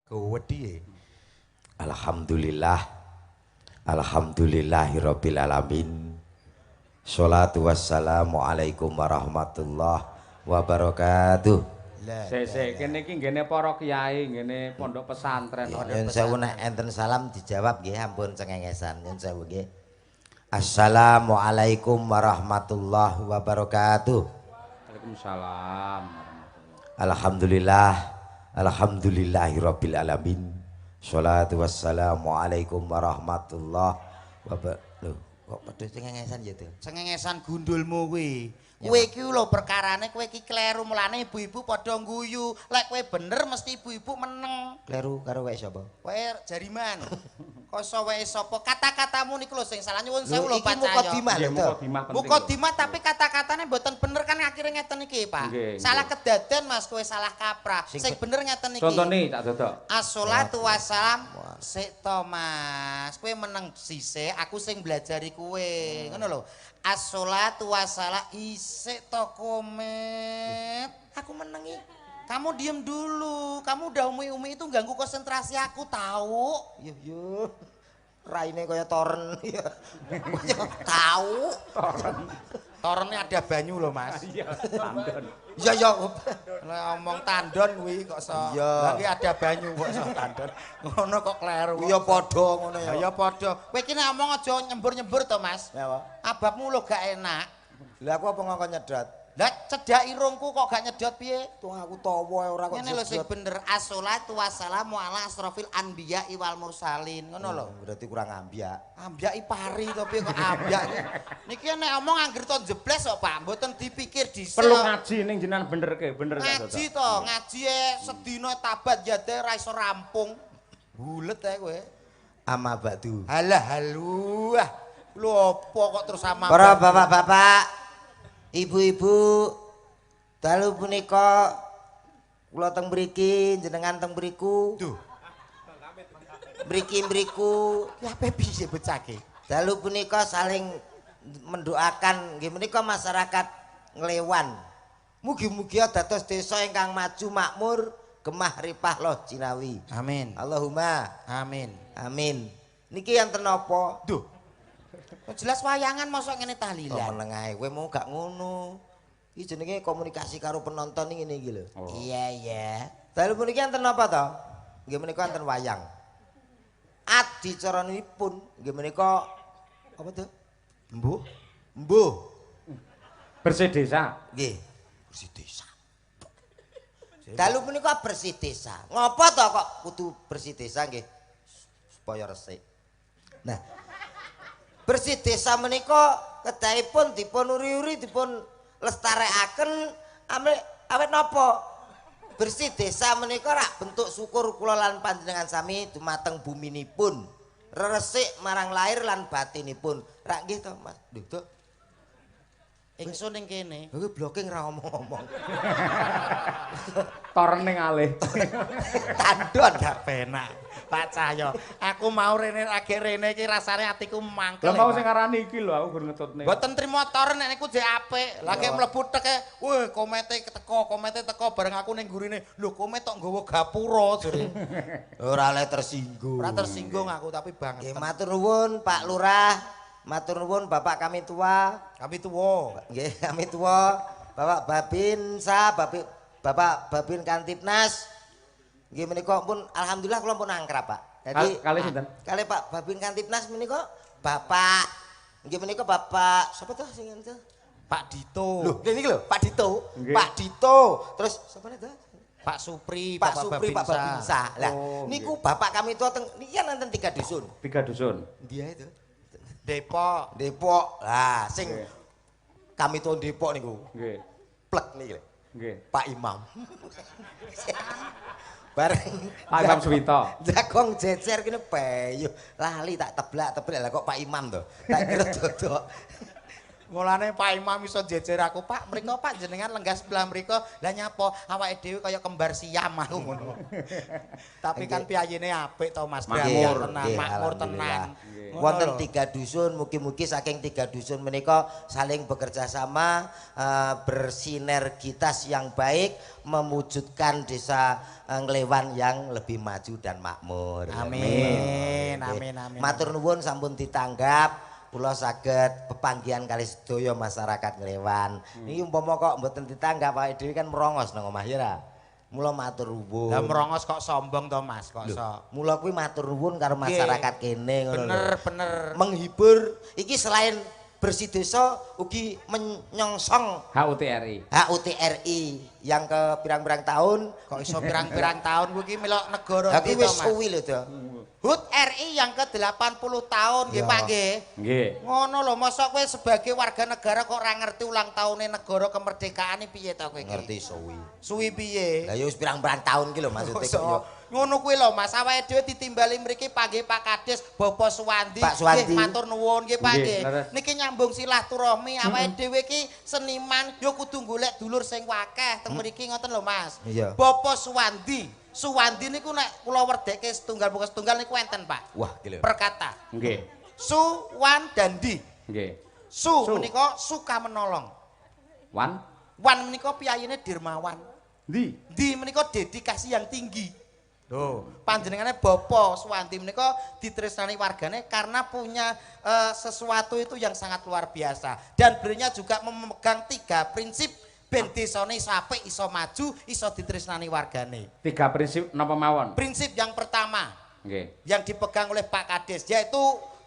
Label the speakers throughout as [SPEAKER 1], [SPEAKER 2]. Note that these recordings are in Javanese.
[SPEAKER 1] Wedi.
[SPEAKER 2] Alhamdulillah. Alhamdulillahirabbil alamin. Sholatu wassalamu alaikum warahmatullahi wabarakatuh.
[SPEAKER 3] Sik kene iki nggene para kiai, nggene pondok pesantren.
[SPEAKER 2] Nyun sewu nek enten salam dijawab nggih ampun cengengesan. Nyun sewu nggih. Assalamualaikum warahmatullahi wabarakatuh.
[SPEAKER 3] Waalaikumsalam.
[SPEAKER 2] Alhamdulillah. Alhamdulillahirabbil alamin. Sholatu wassalamu alaikum warahmatullahi wabarakatuh. Kok padha cengengesan ya to?
[SPEAKER 1] Cengengesan gundulmu kuwi. Kowe iki lho perkarane kowe iki kleru mulane ibu-ibu padha ngguyu. Lek kowe bener mesti ibu-ibu meneng.
[SPEAKER 2] Kleru karo wek sapa?
[SPEAKER 1] Kowe jariman. Koso wae sapa? Kata-katamu niku lho sing salah nyuwun sewu lho Pak
[SPEAKER 2] Iki mukadimah lho.
[SPEAKER 1] Mukadimah tapi kata-katane mboten bener kan akhirnya ngeten iki, Pak. Salah kedaden Mas, kowe salah kaprah. Sing bener ngeten iki.
[SPEAKER 3] Contone tak dodok.
[SPEAKER 1] Assolatu wassalam. Sik to Mas, kowe meneng sisih, aku sing belajari kowe. Ngono lho. Assolatu wassalam isik to komet. Aku menengi. Kamu diem dulu. Kamu udah umi-umi itu ganggu konsentrasi aku tahu.
[SPEAKER 2] Yuh. Raine kaya toren.
[SPEAKER 1] Tahu. Torennya ada banyu loh Mas.
[SPEAKER 3] Iya, tandon.
[SPEAKER 2] Iya.
[SPEAKER 1] Nek ngomong tandon kuwi kok iso. Lagi ada banyu kok iso tandon. Ngono kok kleru.
[SPEAKER 2] Iya padha ngono ya.
[SPEAKER 1] Ya padha. Kowe iki nek ngomong aja nyembur-nyembur to Mas.
[SPEAKER 2] Ya, Pak.
[SPEAKER 1] Ababmu lho gak enak.
[SPEAKER 2] Lah aku apa ngongkon nyedot?
[SPEAKER 1] Lah cedak irungku kok gak nyedot piye?
[SPEAKER 2] Tuh aku tawa ora kok.
[SPEAKER 1] Ngene lho sing bener. Assolatu wassalamu ala asrofil anbiya wal mursalin. Ngono lho.
[SPEAKER 2] Berarti kurang ambyak.
[SPEAKER 1] Ambyaki pari to piye kok ambyak. Niki nek omong angger to jebles kok Pak, mboten dipikir dhisik.
[SPEAKER 3] Perlu ngaji ning jenengan benerke, bener tak dodok.
[SPEAKER 1] Ngaji to, ngaji sedina tabat yade ra iso rampung. Bulet ae kowe.
[SPEAKER 2] Ama ba'du.
[SPEAKER 1] Halah halu. Lho apa kok terus sama
[SPEAKER 2] Para bapak-bapak, ibu-ibu, dalu punika kula teng mriki, jenengan teng mriku.
[SPEAKER 1] Duh.
[SPEAKER 2] Mriki-mriku,
[SPEAKER 1] Ki ape piye bocake?
[SPEAKER 2] dalu punika saling mendoakan nggih menika masyarakat Nglewan. Mugi-mugi dados desa ingkang maju makmur, gemah ripah loh Cinawi.
[SPEAKER 1] Amin.
[SPEAKER 2] Allahumma
[SPEAKER 1] Amin.
[SPEAKER 2] amin. Niki enten napa?
[SPEAKER 1] Duh. Kok jelas wayangan mosok ngene
[SPEAKER 2] Oh,
[SPEAKER 1] tahlilan.
[SPEAKER 2] meneng ae kowe mau gak ngono. Iki jenenge komunikasi karo penonton ngene iki lho.
[SPEAKER 1] Iya.
[SPEAKER 2] Dalu puniki enten napa to? Nggih menika enten wayang. Adicaranipun nggih menika apa to? Mbuh.
[SPEAKER 3] Bersih desa.
[SPEAKER 2] Nggih. Bersih desa. Dalu punika bersih desa. Ngopo to kok kudu bersih desa nggih? Supaya resik. Nah, bersih desa menika kedahipun dipun uri-uri dipun lestarekaken awet napa? Bersih desa menika rak bentuk syukur kula lan panjenengan sami dumateng buminipun. Resik marang lahir lan batinipun. Rak nggih to, Mas. Lho, to.
[SPEAKER 1] Ingsun ning kene.
[SPEAKER 2] Kowe blocking ra ngomong-ngomong.
[SPEAKER 3] Toren ning alih.
[SPEAKER 1] Tandon gak penak. Pak Cahyo, aku mau rene agek rene iki rasane atiku mangkel.
[SPEAKER 3] Lah mau sing ngarani iki lho aku gur ngetutne.
[SPEAKER 1] Mboten trimo toren nek niku jek apik. Lagi mlebu teke, weh komete teko bareng aku ning gurine. Lho komet tok nggawa gapura jare.
[SPEAKER 2] Ora le tersinggung.
[SPEAKER 1] Ora tersinggung aku tapi
[SPEAKER 2] Nggih,
[SPEAKER 1] banget.
[SPEAKER 2] matur nuwun Pak Lurah. Matur nuwun Bapak kami tua.
[SPEAKER 1] Kami tuwa.
[SPEAKER 2] Nggih, kami tua. Bapak Babinsa, Bapak Babin Kantipnas. Nggih menika pun alhamdulillah kula pun angkrab, Pak. Jadi
[SPEAKER 3] Kali sinten?
[SPEAKER 2] kali Pak Babin Kantipnas menika Bapak nggih menika Bapak sapa to sing enten?
[SPEAKER 1] Pak Dito.
[SPEAKER 2] Lho, niki lho, Pak Dito.
[SPEAKER 3] Nggih.
[SPEAKER 2] Pak Dito. Terus sapa to?
[SPEAKER 1] Pak Supri,
[SPEAKER 2] Pak Supri, Pak Babinsa. Lah,
[SPEAKER 3] Oh,
[SPEAKER 2] niku bapak kami tua teng niki kan enten 3 dusun.
[SPEAKER 3] 3 dusun.
[SPEAKER 2] Dia itu
[SPEAKER 1] Depok.
[SPEAKER 2] Depok. Lah, sing
[SPEAKER 3] Nggih.
[SPEAKER 2] kami tuh Depok niku.
[SPEAKER 3] Nggih.
[SPEAKER 2] Plek niki.
[SPEAKER 3] Nggih.
[SPEAKER 2] Pak Imam. Bareng
[SPEAKER 3] Pak Imam Suwito.
[SPEAKER 2] Jagong jejer kene payu. Lali tak teblak lah kok Pak Imam to. Tak kira dodok.
[SPEAKER 1] Mulane Pak Imam iso jejer aku, Pak, mriko Pak jenengan lenggah sebelah mriko. Lah nyapa awake dhewe kaya kembar siam aku ngono. Tapi kan piyayine apik to Mas,
[SPEAKER 2] Makmur
[SPEAKER 1] tenang, makmur tenang.
[SPEAKER 2] Wonten 3 dusun, mugi-mugi saking 3 dusun menika saling bekerja sama, bersinergitas yang baik mewujudkan desa Nglewan yang lebih maju dan makmur.
[SPEAKER 1] Amin. Amin.
[SPEAKER 2] Matur nuwun sampun ditanggap. Kula saged pepanggihan kali sedaya masyarakat Nglewan. Niki umpama kok mboten ditanggap awake dhewe kan merongos nang omah ya ra. Mula matur nuwun.
[SPEAKER 1] Lah merongos kok sombong to Mas, kok sok.
[SPEAKER 2] Mula kuwi matur nuwun karo masyarakat kene ngono lho.
[SPEAKER 1] Bener.
[SPEAKER 2] Menghibur iki selain bersih desa ugi menyongsong HUTRI yang ke pirang-pirang tahun.
[SPEAKER 1] Kok iso pirang-pirang tahun kuwi melok negara
[SPEAKER 2] iki wis suwi lho to.
[SPEAKER 1] HUT RI yang ke-80 tahun nggih Pak nggih.
[SPEAKER 3] Nggih.
[SPEAKER 1] Ngono lho, mosok kowe sebagai warga negara kok ora ngerti ulang tahune negara kemerdekaan iki piye to kowe iki?
[SPEAKER 2] Ngerti suwi.
[SPEAKER 1] Suwi piye?
[SPEAKER 2] Lah ya wis pirang-pirang tahun ki lho maksude kok yo.
[SPEAKER 1] Ngono kuwi lho Mas, awake dhewe ditimbali mriki panggih Pak Kades, Bapak Suwandi.
[SPEAKER 2] Nggih
[SPEAKER 1] matur nuwun nggih Pak nggih. Niki nyambung silaturahmi awake dhewe iki seniman yo kudu golek dulur sing akeh teng mriki ngoten lho Mas. Bapak Suwandi niku nek kula werdekke setunggal bukan setunggal niku enten Pak.
[SPEAKER 2] Wah, iki lho.
[SPEAKER 1] Perkata.
[SPEAKER 3] Nggih.
[SPEAKER 1] Suwandandi.
[SPEAKER 3] Nggih.
[SPEAKER 1] Su menika suka menolong. Wan menika piyayine dermawan. Di menika dedikasi yang tinggi. Loh, panjenengane Bapak Suwandi menika ditresnani wargane karena punya sesuatu itu yang sangat luar biasa dan beliau juga memegang 3 prinsip ben desane iso apik, iso maju, iso ditresnani wargane.
[SPEAKER 3] 3 prinsip napa mawon?
[SPEAKER 1] Prinsip yang pertama,
[SPEAKER 3] nggih,
[SPEAKER 1] yang dipegang oleh Pak Kades yaitu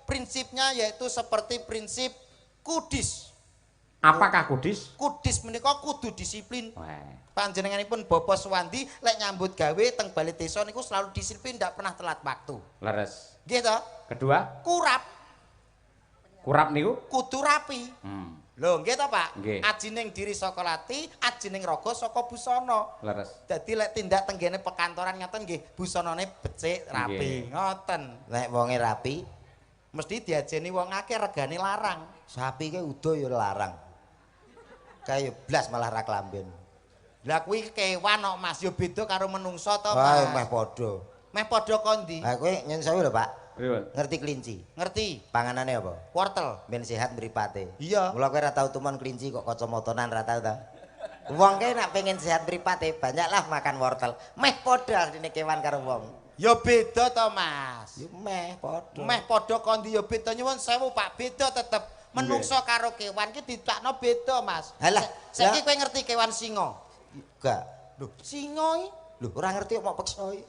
[SPEAKER 1] prinsipnya yaitu seperti prinsip kudis.
[SPEAKER 3] Apakah kudis?
[SPEAKER 1] Kudis menika kudu disiplin. Panjenenganipun Bapak Suwandi lek nyambut gawe teng bali desa niku selalu disiplin, ndak pernah telat waktu.
[SPEAKER 3] Leres.
[SPEAKER 1] Nggih to?
[SPEAKER 3] Kedua?
[SPEAKER 1] Kurap.
[SPEAKER 3] Kurap niku
[SPEAKER 1] kudu rapi. Lho, nggih to, Pak?
[SPEAKER 3] Nggih.
[SPEAKER 1] Ajining diri saka lati, ajining raga saka busana.
[SPEAKER 3] Leres.
[SPEAKER 1] Dadi lek tindak tenggene pekantoran ngoten nggih, busanane becik, rapi. Ngoten.
[SPEAKER 2] Nek wonge rapi,
[SPEAKER 1] mesti diajeni wong akeh regane larang.
[SPEAKER 2] Sapi ke udo ya larang. Kayak blas malah ra klamben.
[SPEAKER 1] Lah kuwi kewan kok Mas, ya beda karo menungso to,
[SPEAKER 2] Mas.
[SPEAKER 1] Mas.
[SPEAKER 2] Meh padha.
[SPEAKER 1] Meh padha kondi.
[SPEAKER 2] Ha kowe nyen sewu lho, Pak.
[SPEAKER 3] Pripun?
[SPEAKER 2] Ngerti kelinci?
[SPEAKER 1] Ngerti.
[SPEAKER 2] Panganane apa?
[SPEAKER 1] Wortel.
[SPEAKER 2] Ben sehat mripate.
[SPEAKER 1] Iya.
[SPEAKER 2] Mula kowe ora tau tumon kelinci kok kacamatanan ra tau ta. Wong kae nek pengen sehat mripate banyaklah makan wortel. Meh padha artine kewan karo wong.
[SPEAKER 1] Ya beda to, Mas.
[SPEAKER 2] Ya meh padha.
[SPEAKER 1] Meh padha kondi ya beda nyuwun sewu, Pak. Beda tetep. Menungso karo kewan ki ditakno beda, Mas.
[SPEAKER 2] Halah,
[SPEAKER 1] saiki kowe ngerti kewan singa?
[SPEAKER 2] Enggak.
[SPEAKER 1] Lho, singa iki
[SPEAKER 2] lho ora ngerti kok mau peksa iki.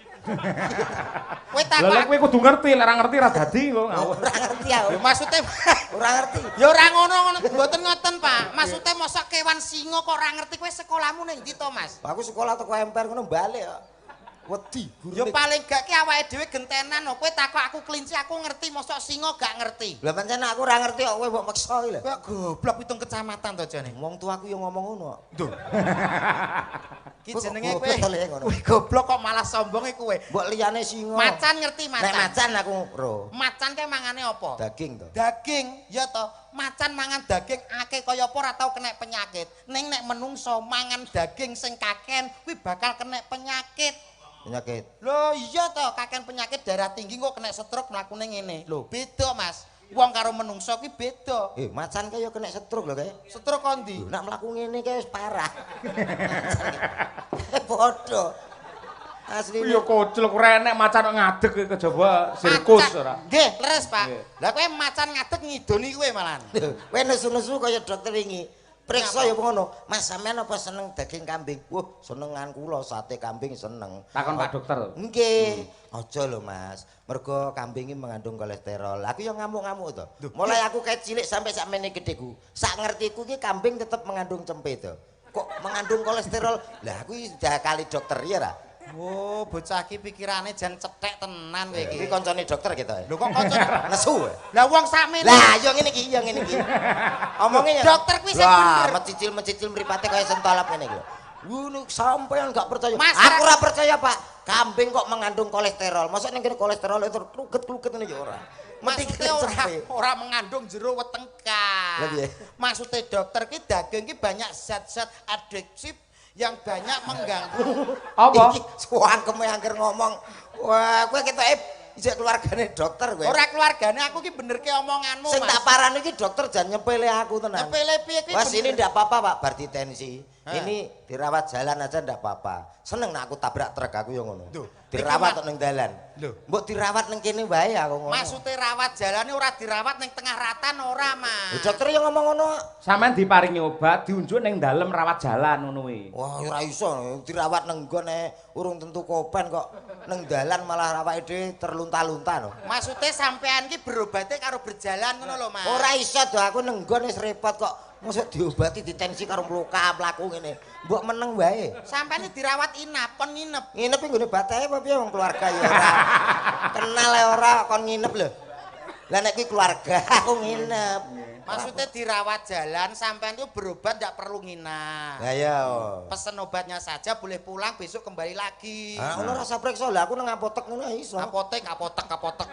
[SPEAKER 1] Kowe takon.
[SPEAKER 3] Lah kowe kudu ngerti, lek ora ngerti ra dadi kok.
[SPEAKER 2] Ora ngerti aku.
[SPEAKER 1] Lho maksude
[SPEAKER 2] ora ngerti.
[SPEAKER 1] Ya ora ngono mboten ngoten, Pak. Maksude mosok kewan singa kok ora ngerti kowe sekolahmu ning ndi to, Mas?
[SPEAKER 2] Aku sekolah teko emper ngono balik kok. Wedi
[SPEAKER 1] ya paling gak ki awake dhewe gentenan lho. Kowe takok aku kelinci aku ngerti, mosok singa gak ngerti.
[SPEAKER 2] Lah pancen aku ora ngerti kok kowe mbok meksa iki lho.
[SPEAKER 1] Kok goblok pitung kecamatan to jane.
[SPEAKER 2] Wong tuaku yo ngomong ngono kok.
[SPEAKER 1] Duh. Ki jenenge kowe. Kowe goblok kok malah sombonge kowe.
[SPEAKER 2] Mbok liyane singa.
[SPEAKER 1] Macan ngerti macan.
[SPEAKER 2] Nek macan aku ro.
[SPEAKER 1] Macan kae mangane apa?
[SPEAKER 2] Daging to.
[SPEAKER 1] Daging, ya to. Macan mangan daging akeh kaya apa ora tau kena penyakit. Ning nek menungso mangan daging sing kaken kuwi bakal kena penyakit.
[SPEAKER 2] Penyakit.
[SPEAKER 1] Lho iya to, kaken penyakit darah tinggi kok kena stroke mlakune ngene. Lho, beda Mas. Wong karo menungso kuwi beda.
[SPEAKER 2] Macan kae yo kena stroke lho kae.
[SPEAKER 1] Stroke kondi?
[SPEAKER 2] Nek mlaku ngene kae wis parah. Padha. Asli
[SPEAKER 3] yo kocluk renek macan kok ngadeg kejaba sirkus ora.
[SPEAKER 1] Nggih, leres Pak. Lah kowe macan ngadeg ngidoni kowe malahan.
[SPEAKER 2] Kowe nesu-nesu kaya dokter wingi. Periksa ya ngono. Mas sampean apa seneng daging kambing? Wah, senengan kula sate kambing seneng.
[SPEAKER 3] Takon Pak Dokter.
[SPEAKER 2] Nggih. Aja lho Mas. Mergo kambing iki mengandung kolesterol. Aku yo ngamuk-ngamuk to. Mulai aku kayak cilik sampai sakmene gedheku. Sak ngertiku iki kambing tetep mengandung cempe to. Kok mengandung kolesterol? Lah aku iki dah kali dokter ya ra.
[SPEAKER 1] Oh, bocah iki pikirane jan cetek tenan kowe iki.
[SPEAKER 2] Iki kancane dokter gitu.
[SPEAKER 1] Lho kok kancane
[SPEAKER 2] nesu.
[SPEAKER 1] Lah wong sakmene.
[SPEAKER 2] Lah yo ngene iki, yo ngene iki. Omonge
[SPEAKER 1] dokter kuwi sing bener.
[SPEAKER 2] Mencicil-mencicil mripate kaya sentolap ngene iki lho. Ngono sampean gak percaya.
[SPEAKER 1] Masyarakat...
[SPEAKER 2] Aku ora percaya, Pak. Kambing kok mengandung kolesterol. Masa ning kene kolesterol itu kluget-kluget ngene ya ora.
[SPEAKER 1] Maksudnya ora mengandung jero wetengkah.
[SPEAKER 2] Lah piye?
[SPEAKER 1] Maksudnya dokter ki daging ki banyak zat-zat adiktif yang banyak mengganggu.
[SPEAKER 3] Apa?
[SPEAKER 2] Iki suangkeme angger ngomong. Wah, kowe ketoke isih keluargane dokter kowe.
[SPEAKER 1] Ora keluargane aku ki bener ki omonganmu,
[SPEAKER 2] Sing
[SPEAKER 1] Mas.
[SPEAKER 2] tak parani iki dokter jan nyepele aku tenan.
[SPEAKER 1] Nyepele piye ki?
[SPEAKER 2] Wah, ini
[SPEAKER 1] bener.
[SPEAKER 2] ndak apa-apa, Pak, bar tensi. Ini dirawat jalan aja ndak apa-apa. Seneng nek aku tabrak truk aku yo ngono. Dirawat tok ning dalan.
[SPEAKER 1] Lho,
[SPEAKER 2] Mbok dirawat ning kene wae aku ngono.
[SPEAKER 1] maksudnya rawat jalane ora dirawat ning tengah ratan ora, Mas.
[SPEAKER 2] Dokter yo ngomong ngono.
[SPEAKER 3] Sampeyan diparingi obat diunjuk ning dalem rawat jalan ngono kuwi.
[SPEAKER 2] Wah, ora iso dirawat nang nggone urung tentu kopen kok nang dalan malah awake dhewe terlunta-lunta no.
[SPEAKER 1] Maksudnya sampean ki berobate karo berjalan ngono lho, Mas.
[SPEAKER 2] Ora iso do aku nang nggone wis repot kok. Mosok diobati ditensi karo mlaku ngene. Mbok meneng wae.
[SPEAKER 1] Sampean iki dirawat inap, kon nginep.
[SPEAKER 2] Nginep nggone batahe apa piye wong keluarga ya ora. Kenal ya ora kon nginep lho. Lah nek kuwi keluarga aku nginep.
[SPEAKER 1] Maksudnya dirawat jalan, sampean itu berobat tidak perlu nginap.
[SPEAKER 2] Lah ya.
[SPEAKER 1] Pesen obatnya saja, boleh pulang besok kembali lagi.
[SPEAKER 2] Ah, ngono rasa preksa lah aku nang apotek ngono iso.
[SPEAKER 1] Apotek apa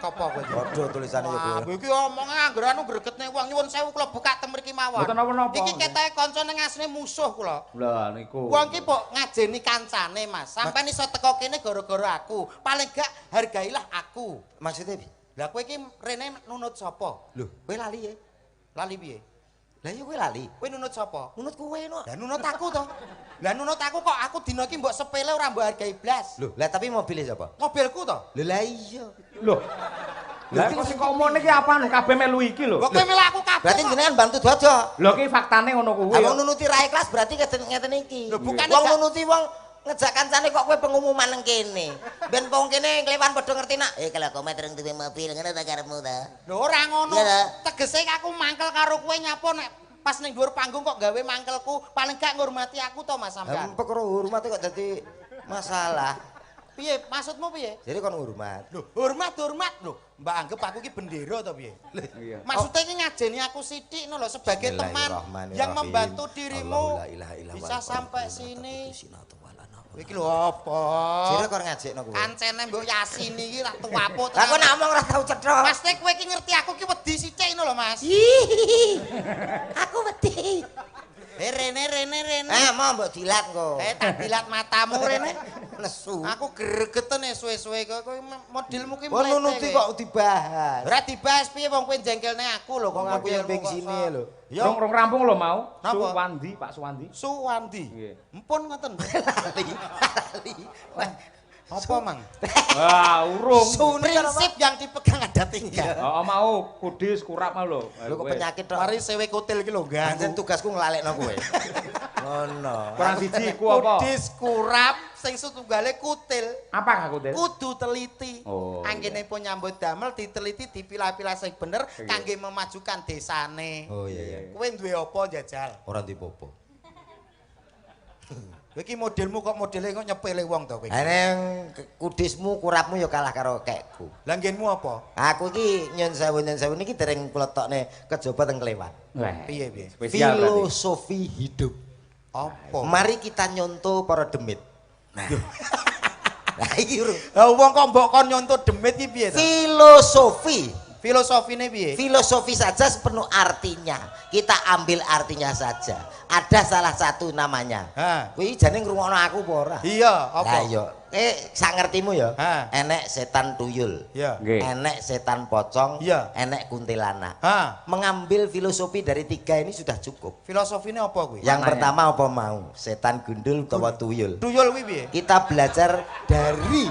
[SPEAKER 1] kowe.
[SPEAKER 2] Waduh tulisane yo
[SPEAKER 1] Wah,
[SPEAKER 2] kowe.
[SPEAKER 1] iki omongane anggere anu gregetne wong nyuwun sewu kula buka temriki mawon.
[SPEAKER 3] Mboten napa-napa.
[SPEAKER 1] Iki ketoke kancane asline musuh kula.
[SPEAKER 3] Lah niku.
[SPEAKER 1] Wong ki kok ngajeni kancane, Mas. Sampeyan iso teko kene gara-gara aku. Paling gak hargailah aku.
[SPEAKER 2] Maksudnya piye?
[SPEAKER 1] Lah kowe iki rene nunut sapa?
[SPEAKER 2] Lho, kowe lali ya?
[SPEAKER 1] Lali piye?
[SPEAKER 2] Lah ya kowe lali.
[SPEAKER 1] Kowe nunut sapa?
[SPEAKER 2] Nunut kowe no.
[SPEAKER 1] Lah nunut aku to. Lah nunut aku kok aku dina iki mbok sepele ora mbok hargai blas.
[SPEAKER 2] Lho, lah tapi mobilnya siapa?
[SPEAKER 1] Mobilku to.
[SPEAKER 2] Lho lah iya.
[SPEAKER 3] Loh. Lah kok sing ngomong iki apaan kabeh melu iki lho.
[SPEAKER 1] Kok kowe melu aku kabeh.
[SPEAKER 2] Berarti
[SPEAKER 1] kok.
[SPEAKER 2] jenengan bantu dodok.
[SPEAKER 3] Lho ki faktane ngono kuwi.
[SPEAKER 2] Wong nunuti ra ikhlas berarti ngeten iki.
[SPEAKER 1] Lho, bukan
[SPEAKER 2] wong
[SPEAKER 1] gak-
[SPEAKER 2] nunuti wong ngejak kancane kok kowe pengumuman nang kene. Ben wong kene klewan padha ngerti nak. Kalau kowe tereng duwe mobil ngono ta karepmu ta.
[SPEAKER 1] Lho ora ngono.
[SPEAKER 2] Iya,
[SPEAKER 1] Tegese aku mangkel karo kowe nyapa nek pas ning dhuwur panggung kok gawe mangkelku, paling gak ngurmati aku to Mas sampean.
[SPEAKER 2] Perkara hormat kok dadi masalah.
[SPEAKER 1] Piye? Maksudmu piye?
[SPEAKER 2] Jadi kon hormat.
[SPEAKER 1] Lho, hormat lho. Mbak anggap aku ki bendera to piye?
[SPEAKER 3] Iya.
[SPEAKER 1] Maksudnya ini ngajeni aku sithik no lho sebagai teman yang membantu dirimu bisa sampai sini. Iki lho apa?
[SPEAKER 2] Jere kok ngajekno kowe.
[SPEAKER 1] Kancene mbok Yasin iki tak tuwapuk.
[SPEAKER 2] Lah kok ngomong ora tau cetha.
[SPEAKER 1] Mas nek kowe iki ngerti aku ki wedi sithik no lho Mas.
[SPEAKER 2] Aku wedi.
[SPEAKER 1] Rene.
[SPEAKER 2] Mau mbok dilat kok.
[SPEAKER 1] Tak dilat matamu rene.
[SPEAKER 2] Nesu.
[SPEAKER 1] Aku gregeten suwe-suwe kowe modelmu ki
[SPEAKER 2] Kok nunuti kok dibahas.
[SPEAKER 1] Ora dibahas piye wong kowe jengkelne aku lho kok
[SPEAKER 2] Wong aku yang bengsine lho.
[SPEAKER 1] Ya
[SPEAKER 3] Rong rampung lho mau.
[SPEAKER 1] Napa?
[SPEAKER 3] Suwandi, Pak Suwandi.
[SPEAKER 1] Suwandi.
[SPEAKER 3] Nggih.
[SPEAKER 1] Empun ngoten.
[SPEAKER 2] Lali.
[SPEAKER 1] Apa mang?
[SPEAKER 3] Wah, urung.
[SPEAKER 1] Prinsip yang dipegang ada 3.
[SPEAKER 3] Oh, mau kudis kurap mau lho.
[SPEAKER 2] Lho kok penyakit tok.
[SPEAKER 1] Mari sewe kutil ki lho
[SPEAKER 2] Pancen
[SPEAKER 1] ganggu.
[SPEAKER 2] tugasku nglalekno kowe. Ngono.
[SPEAKER 3] Kurang siji ku apa?
[SPEAKER 1] Kudis kurap sing setunggale kutil.
[SPEAKER 3] Apa aku, Del?
[SPEAKER 1] Kudu teliti.
[SPEAKER 3] Oh,
[SPEAKER 1] Anggene pun nyambut damel diteliti dipilah-pilah sing bener kangge memajukan desane.
[SPEAKER 2] Oh iya.
[SPEAKER 1] Kowe duwe apa jajal?
[SPEAKER 2] Ora dipopo.
[SPEAKER 1] Kowe iki modelmu kok modele kok nyepele wong to kowe.
[SPEAKER 2] Neng kudismu kurapmu ya kalah karo kekku.
[SPEAKER 1] Lah nggenmu apa?
[SPEAKER 2] Aku iki nyun sewu niki dereng kletokne kejaba teng Klewan.
[SPEAKER 3] Wah.
[SPEAKER 1] Piye?
[SPEAKER 3] Spesial berarti.
[SPEAKER 2] Filosofi hidup.
[SPEAKER 1] Apa?
[SPEAKER 2] Mari kita nyontoh para demit. Nah. Lah iki urung.
[SPEAKER 1] Lah wong kok mbok kon nyontoh demit iki piye to?
[SPEAKER 2] Filosofi.
[SPEAKER 1] Filosofine piye?
[SPEAKER 2] Filosofi saja sepenuh artinya. Kita ambil artinya saja. Ada salah satu namanya.
[SPEAKER 1] Ha.
[SPEAKER 2] Kuwi jane ngrungokno aku apa ora?
[SPEAKER 1] Iya,
[SPEAKER 2] Lah
[SPEAKER 1] apa?
[SPEAKER 2] iya. Sak ngertimu ya.
[SPEAKER 1] Ha.
[SPEAKER 2] Enek setan tuyul.
[SPEAKER 1] Iya.
[SPEAKER 3] Nggih.
[SPEAKER 2] Enek setan pocong.
[SPEAKER 1] Iya.
[SPEAKER 2] Enek kuntilanak.
[SPEAKER 1] Ha.
[SPEAKER 2] Mengambil filosofi dari 3 ini sudah cukup.
[SPEAKER 1] Filosofine apa kuwi?
[SPEAKER 2] Yang
[SPEAKER 3] Mananya?
[SPEAKER 2] pertama apa mau? Setan gundul utawa tuyul.
[SPEAKER 1] Tuyul kuwi piye?
[SPEAKER 2] Kita belajar dari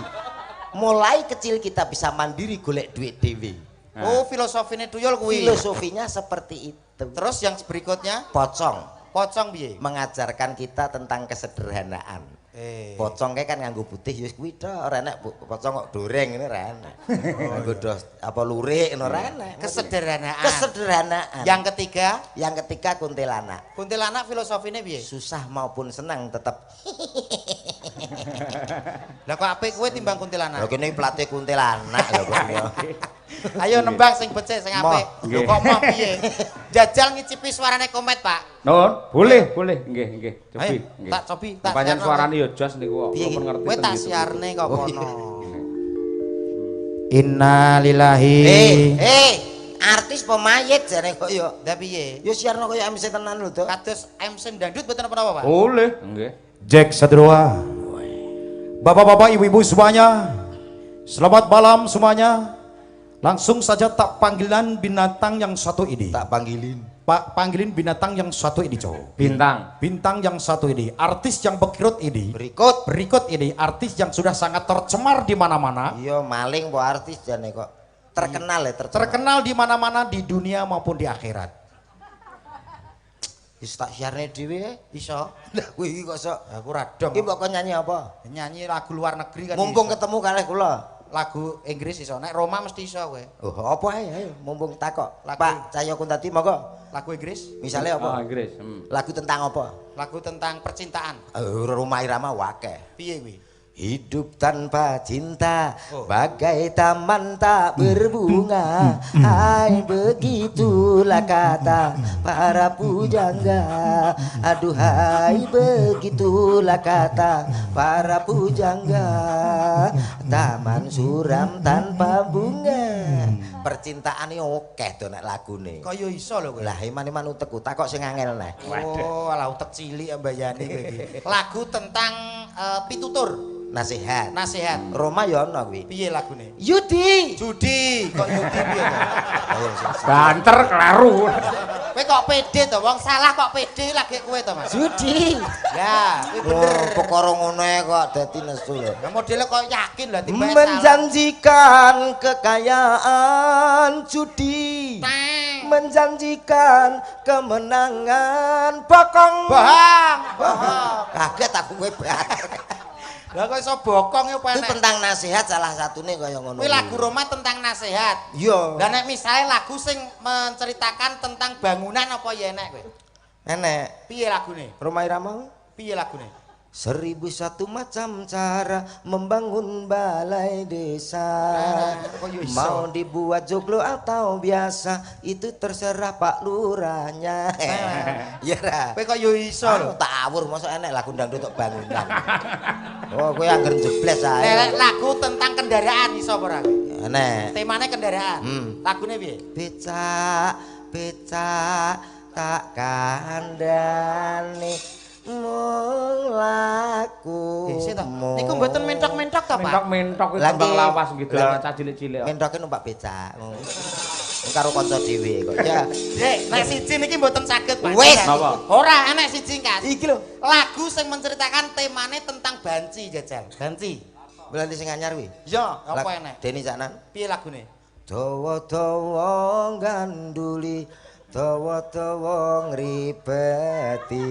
[SPEAKER 2] mulai kecil kita bisa mandiri golek duit dewi.
[SPEAKER 1] Oh, filosofine tuyul kuwi.
[SPEAKER 2] Filosofinya seperti itu.
[SPEAKER 1] Terus yang berikutnya
[SPEAKER 2] Pocong
[SPEAKER 1] pocong piye?
[SPEAKER 2] mengajarkan kita tentang kesederhanaan. Pocong kan nganggo putih ya kuwi tok, ora enak pocong kok doreng ngene ora enak. Nganggo dos apa lurik ngono ora enak.
[SPEAKER 1] Kesederhanaan.
[SPEAKER 2] Kesederhanaan.
[SPEAKER 1] Yang
[SPEAKER 2] ketiga kuntilanak.
[SPEAKER 1] kuntilanak filosofine piye?
[SPEAKER 2] Susah maupun senang tetap.
[SPEAKER 1] Lah kok apik kowe timbang kuntilanak?
[SPEAKER 2] Lho kene pelatih kuntilanak lho kok.
[SPEAKER 1] Ayo nembang sing becik sing apik. Lho kok mau piye? Jajal ngicipi suarane komet, Pak.
[SPEAKER 3] Nun, boleh. Nggih. Cobi.
[SPEAKER 1] Ayo,
[SPEAKER 3] Nggih.
[SPEAKER 1] tak cobi, tak
[SPEAKER 3] Panjen
[SPEAKER 1] siarno.
[SPEAKER 3] suarane ya jos niku kok.
[SPEAKER 2] Piye iki?
[SPEAKER 3] Pun ngerti.
[SPEAKER 1] Kowe
[SPEAKER 3] ten
[SPEAKER 1] tak
[SPEAKER 3] YouTube.
[SPEAKER 1] siarne kok
[SPEAKER 2] Oh,
[SPEAKER 1] kono. Innalillahi.
[SPEAKER 2] Artis pemayit jane kok yo.
[SPEAKER 1] Lah piye?
[SPEAKER 2] Yo siarno koyo MC tenan lho, Dok.
[SPEAKER 1] Kados MC dangdut mboten apa-apa, Pak?
[SPEAKER 3] Boleh, nggih.
[SPEAKER 4] Jack 1 2. Bapak-bapak, ibu-ibu semuanya, selamat malam semuanya. Langsung saja tak panggilan binatang yang satu ini.
[SPEAKER 2] Tak panggilin.
[SPEAKER 4] Pak, panggilin binatang yang satu ini, cowok. Bintang yang satu ini, artis yang berikut ini. Berikut ini artis yang sudah sangat tercemar di mana-mana.
[SPEAKER 2] Iya, maling po artis jane kok. Terkenal ya,
[SPEAKER 4] terkenal di mana-mana di dunia maupun di akhirat.
[SPEAKER 2] Wis tak siarne dhewe iso. Lah kowe iki kok sok.
[SPEAKER 1] Aku radong.
[SPEAKER 2] Iki kok nyanyi apa?
[SPEAKER 1] Nyanyi lagu luar negeri kan.
[SPEAKER 2] Mumpung ketemu kalih kula.
[SPEAKER 1] Lagu Inggris iso, nek Roma mesti iso kowe.
[SPEAKER 2] Oh, apa ae ayo mumpung takok.
[SPEAKER 1] Lagu.
[SPEAKER 2] Pak Cahyo Kuntadi monggo.
[SPEAKER 1] Lagu Inggris?
[SPEAKER 2] Misalnya apa?
[SPEAKER 3] Inggris.
[SPEAKER 2] Lagu tentang apa?
[SPEAKER 1] Lagu tentang percintaan.
[SPEAKER 2] Rumah Irama wakeh.
[SPEAKER 1] Piye kuwi?
[SPEAKER 2] Hidup tanpa cinta bagai taman tak berbunga. Hai begitulah kata para pujangga. Aduhai begitulah kata para pujangga. Taman suram tanpa bunga. Percintaan ini oke tuh nek lagune.
[SPEAKER 1] Kaya iso lho kowe.
[SPEAKER 2] Lah iman-iman utekku takok sing angel neh.
[SPEAKER 1] Oh, alah utek cilik mbayane kowe iki. Lagu tentang pitutur.
[SPEAKER 2] Nasihat. Roma ya ana kuwi.
[SPEAKER 1] Piye lagune?
[SPEAKER 2] Yudi.
[SPEAKER 1] Judi. Kok Yudi piye to?
[SPEAKER 3] Banter kleru.
[SPEAKER 1] Kowe kok pede to? Wong salah kok pede lagi kowe to, Mas?
[SPEAKER 2] Judi.
[SPEAKER 1] Ya, kuwi bener.
[SPEAKER 2] Perkara ngono kok dadi nesu lho.
[SPEAKER 1] Lah modele kok yakin lah timbang salah.
[SPEAKER 2] Menjanjikan kekayaan judi. Menjanjikan kemenangan bokong.
[SPEAKER 1] Bohong.
[SPEAKER 2] Kaget aku kowe bak.
[SPEAKER 1] Lah kok iso bokong ya
[SPEAKER 2] Itu
[SPEAKER 1] penek.
[SPEAKER 2] tentang nasihat salah satune kaya ngono.
[SPEAKER 1] Kuwi lagu Roma tentang nasihat.
[SPEAKER 2] Iya.
[SPEAKER 1] Lah nek misale lagu sing menceritakan tentang bangunan apa ya enek kowe?
[SPEAKER 2] Enek.
[SPEAKER 1] Piye lagune?
[SPEAKER 2] Roma Irama?
[SPEAKER 1] Piye lagune?
[SPEAKER 2] 1001 macam cara membangun balai desa. Mau dibuat joglo atau biasa itu terserah Pak Lurahnya. Iya ra.
[SPEAKER 1] Kowe kok yo iso lho.
[SPEAKER 2] Tak awur mosok enek lagu dangdut tok bangunan. Oh, kowe angger jebles ae.
[SPEAKER 1] Nek lagu tentang kendaraan iso apa ora?
[SPEAKER 2] Enek.
[SPEAKER 1] Temane kendaraan. Lagune piye?
[SPEAKER 2] Becak tak kandhani mung laku.
[SPEAKER 1] Niku mboten mentok-mentok to, Pak?
[SPEAKER 3] Mentok-mentok kuwi tembang lawas gitu lah cah cilik-cilik.
[SPEAKER 2] Mentoke numpak becak. Karo kanca dhewe kok. Ya.
[SPEAKER 1] Nek siji niki mboten saged, Pak.
[SPEAKER 2] Wis.
[SPEAKER 1] Ora enek siji kan.
[SPEAKER 2] Iki lho.
[SPEAKER 1] Lagu sing menceritakan temane tentang banci jajal. Banci.
[SPEAKER 2] Belanti sing anyar kuwi.
[SPEAKER 1] Iya, apa enek?
[SPEAKER 2] Deni Caknan.
[SPEAKER 1] Piye lagune?
[SPEAKER 2] Dawa-dawa ganduli, dawa-dawa ngripeti.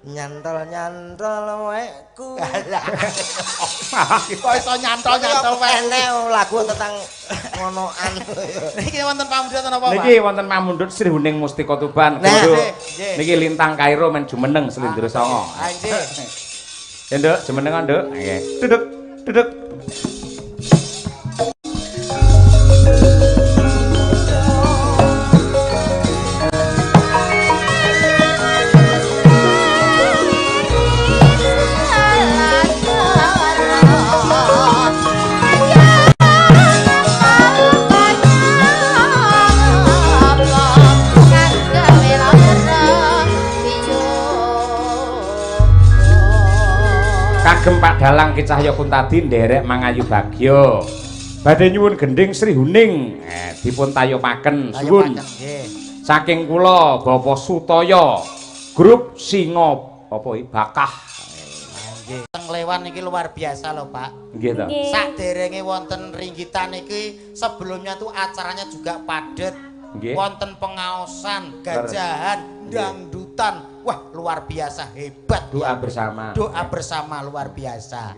[SPEAKER 2] Nyantol-nyantol wekku.
[SPEAKER 1] Kok iso nyantol-nyantol
[SPEAKER 2] enek lagu tentang ngonoan.
[SPEAKER 1] Niki wonten pamundhut napa, Pak?
[SPEAKER 3] Niki wonten pamundhut Sri Huning Mustika Tuban. Niki Lintang Kairo men jumeneng Slendra Songo.
[SPEAKER 1] Ha nggih.
[SPEAKER 3] Ya, Nduk, jumeneng, Nduk. Nggih. Duduk, duduk. Kagem Pak Dalang Ki Cahya Kuntadi nderek Mangayu Bagya. Badhe nyuwun gending Sri Huning dipun tayopaken suwun. Saking kula Bapak Sutaya grup Singa apa iki Bakah.
[SPEAKER 1] Nggih. Teng Lewan iki luar biasa lho, Pak.
[SPEAKER 3] Nggih to.
[SPEAKER 1] Saderenge wonten ringgitan iki sebelumnya tuh acaranya juga padat.
[SPEAKER 3] Nggih.
[SPEAKER 1] Wonten pengaosan, gajahan, dangdutan. Wah, luar biasa hebat.
[SPEAKER 3] Doa bersama.
[SPEAKER 1] Doa bersama luar biasa.